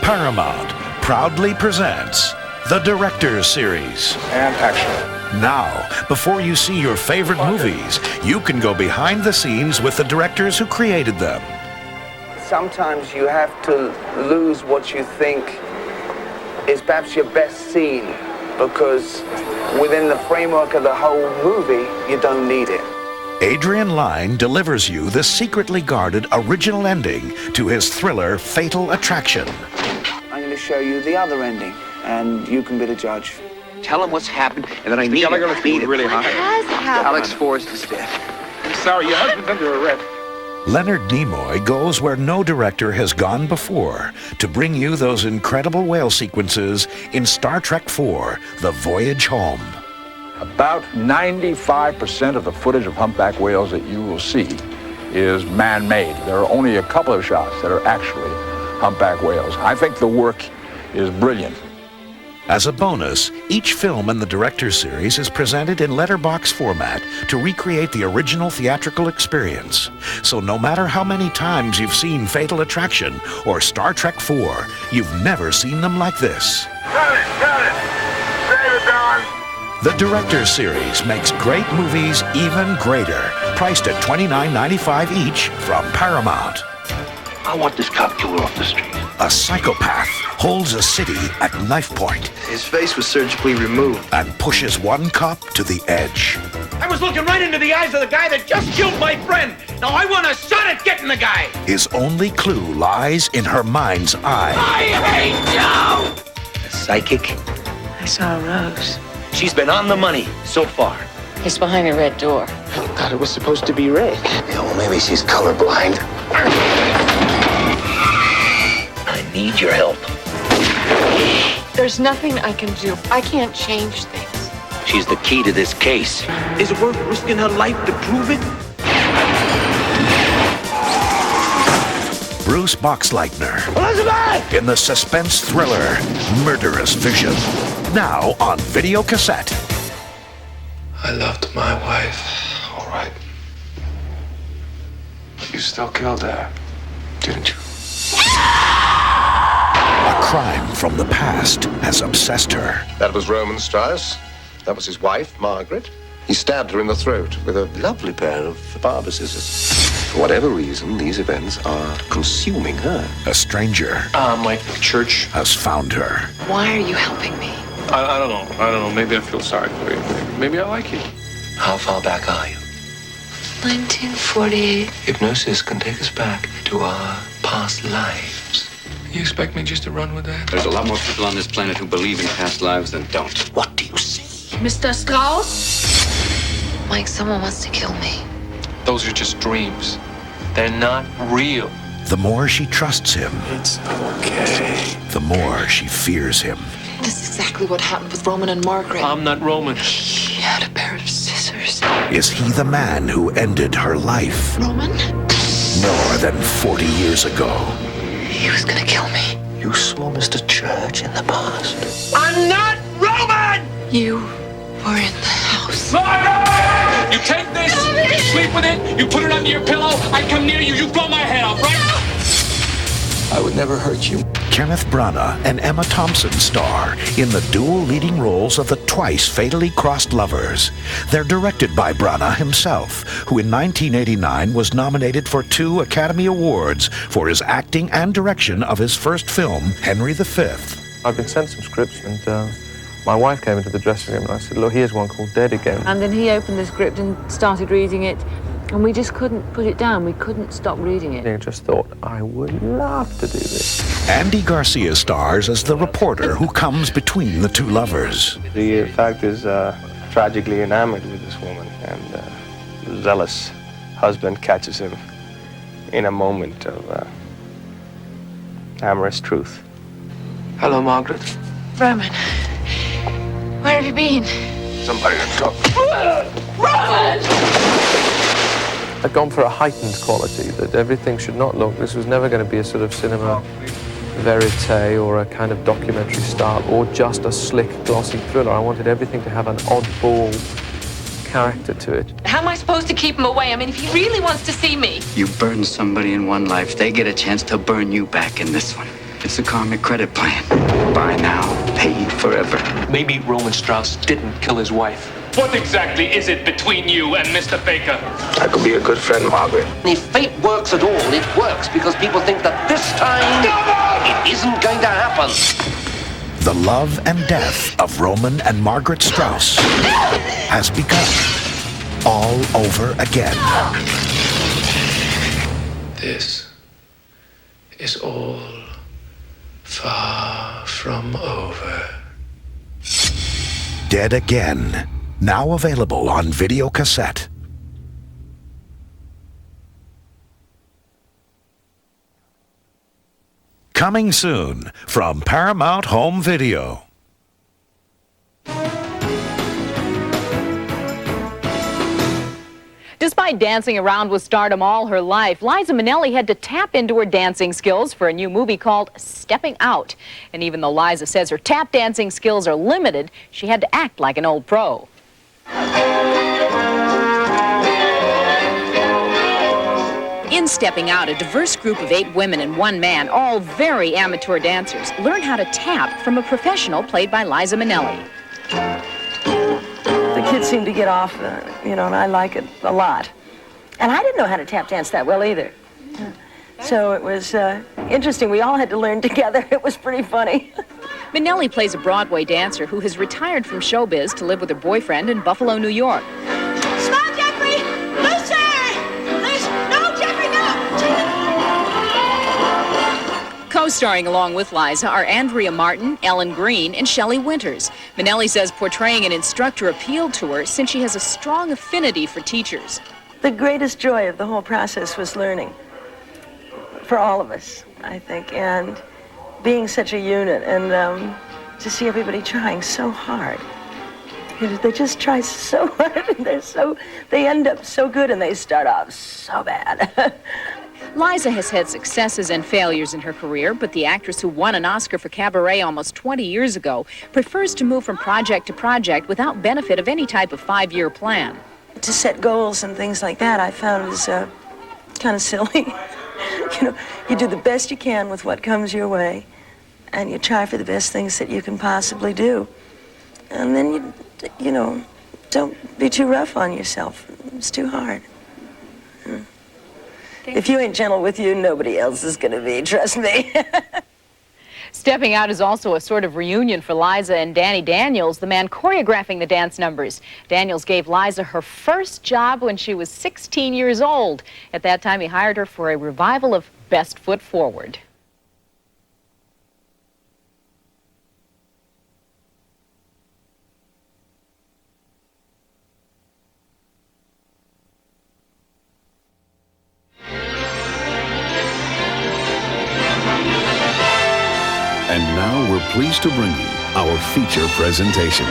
Paramount proudly presents the Director's Series. And action. Now, before you see your favorite movies, you can go behind the scenes with the directors who created them. Sometimes you have to lose what you think is perhaps your best scene, because within the framework of the whole movie, you don't need it. Adrian Lyne delivers you the secretly guarded original ending to his thriller Fatal Attraction. I'm going to show you the other ending, and you can be the judge. Tell him what's happened, and then I need Gallagher, it. Need it. really hot. What has happened? Alex Forrest is dead. I'm sorry, your husband's under arrest. Leonard Nimoy goes where no director has gone before to bring you those incredible whale sequences in Star Trek IV, The Voyage Home. About 95% of the footage of humpback whales that you will see is man-made. There are only a couple of shots that are actually humpback whales. I think the work is brilliant. As a bonus, each film in the Director's Series is presented in letterbox format to recreate the original theatrical experience. So no matter how many times you've seen Fatal Attraction or Star Trek IV, you've never seen them like this. Got it. Save it, Don. The Director's Series makes great movies even greater. Priced at $29.95 each from Paramount. I want this cop killer off the street. A psychopath holds a city at knife point His face was surgically removed. and pushes one cop to the edge. I was looking right into the eyes of the guy that just killed my friend. Now I want a shot at getting the guy. His only clue lies in her mind's eye. I hate you! A psychic. I saw a rose. She's been on the money so far. It's behind a red door. I thought it was supposed to be red. Yeah, well, maybe she's colorblind. I need your help. There's nothing I can do. I can't change things. She's the key to this case. Is it worth risking her life to prove it? Bruce Boxleitner Elizabeth! in the suspense thriller Murderous Vision. Now on video cassette. I loved my wife, all right. But you still killed her, didn't you? A crime from the past has obsessed her. That was Roman Strauss. That was his wife, Margaret. He stabbed her in the throat with a lovely pair of barber scissors. For whatever reason, these events are consuming her. A stranger Like church. has found her. Why are you helping me? I don't know. Maybe I feel sorry for you. Maybe I like you. How far back are you? 1948. Hypnosis can take us back to our past lives. You expect me just to run with that? There's a lot more people on this planet who believe in past lives than don't. What do you see? Mr. Strauss? Mike, someone wants to kill me. Those are just dreams. They're not real. The more she trusts him, It's okay. the more she fears him. This is exactly what happened with Roman and Margaret. I'm not Roman. He had a pair of scissors. Is he the man who ended her life Roman? more than 40 years ago? He was gonna kill me. You saw Mr. Church in the past. I'm not Roman! You were in the house. You take this, you sleep with it, you put it under your pillow, I come near you, you blow my head off, right? I would never hurt you. Kenneth Branagh and Emma Thompson star in the dual leading roles of the twice fatally crossed lovers. They're directed by Branagh himself, who in 1989 was nominated for 2 Academy Awards for his acting and direction of his first film, Henry V. I've been sent some scripts, and my wife came into the dressing room and I said, look, here's one called Dead Again. And then he opened the script and started reading it, and we just couldn't put it down. We couldn't stop reading it. I just thought, I would love to do this. Andy Garcia stars as the reporter who comes between the 2 lovers. The fact is, tragically enamored with this woman, and the zealous husband catches him in a moment of amorous truth. Hello, Margaret. Roman, where have you been? Somebody to talk. Roman! I'd gone for a heightened quality, that everything should not look, this was never going to be a sort of cinema verite or a kind of documentary style or just a slick, glossy thriller. I wanted everything to have an oddball character to it. How am I supposed to keep him away? I mean, if he really wants to see me. You burn somebody in one life, they get a chance to burn you back in this one. It's a karmic credit plan. Buy now, paid forever. Maybe Roman Strauss didn't kill his wife. What exactly is it between you and Mr. Baker? I could be a good friend, Margaret. If fate works at all, it works because people think that this time it isn't going to happen. The love and death of Roman and Margaret Strauss has begun all over again. This is all far from over. Dead Again, now available on video cassette. Coming soon from Paramount Home Video. Despite dancing around with stardom all her life, Liza Minnelli had to tap into her dancing skills for a new movie called Stepping Out. And even though Liza says her tap dancing skills are limited, she had to act like an old pro. In Stepping Out, a diverse group of 8 women and 1 man, all very amateur dancers, learn how to tap from a professional played by Liza Minnelli. The kids seem to get off, and I like it a lot. And I didn't know how to tap dance that well either. So it was interesting. We all had to learn together. It was pretty funny. Minnelli plays a Broadway dancer who has retired from showbiz to live with her boyfriend in Buffalo, New York. Smile, Jeffrey! Looser! No, Jeffrey, no! Co-starring along with Liza are Andrea Martin, Ellen Green, and Shelley Winters. Minnelli says portraying an instructor appealed to her since she has a strong affinity for teachers. The greatest joy of the whole process was learning. For all of us, I think, and being such a unit, and to see everybody trying so hard. They just try so hard, and they end up so good, and they start off so bad. Liza has had successes and failures in her career, but the actress who won an Oscar for Cabaret almost 20 years ago prefers to move from project to project without benefit of any type of 5-year plan. To set goals and things like that, I found was kind of silly. You do the best you can with what comes your way, and you try for the best things that you can possibly do. And then don't be too rough on yourself. It's too hard. If you ain't gentle with you, nobody else is going to be, trust me. Stepping Out is also a sort of reunion for Liza and Danny Daniels, the man choreographing the dance numbers. Daniels gave Liza her first job when she was 16 years old. At that time, he hired her for a revival of Best Foot Forward. And now we're pleased to bring you our feature presentation.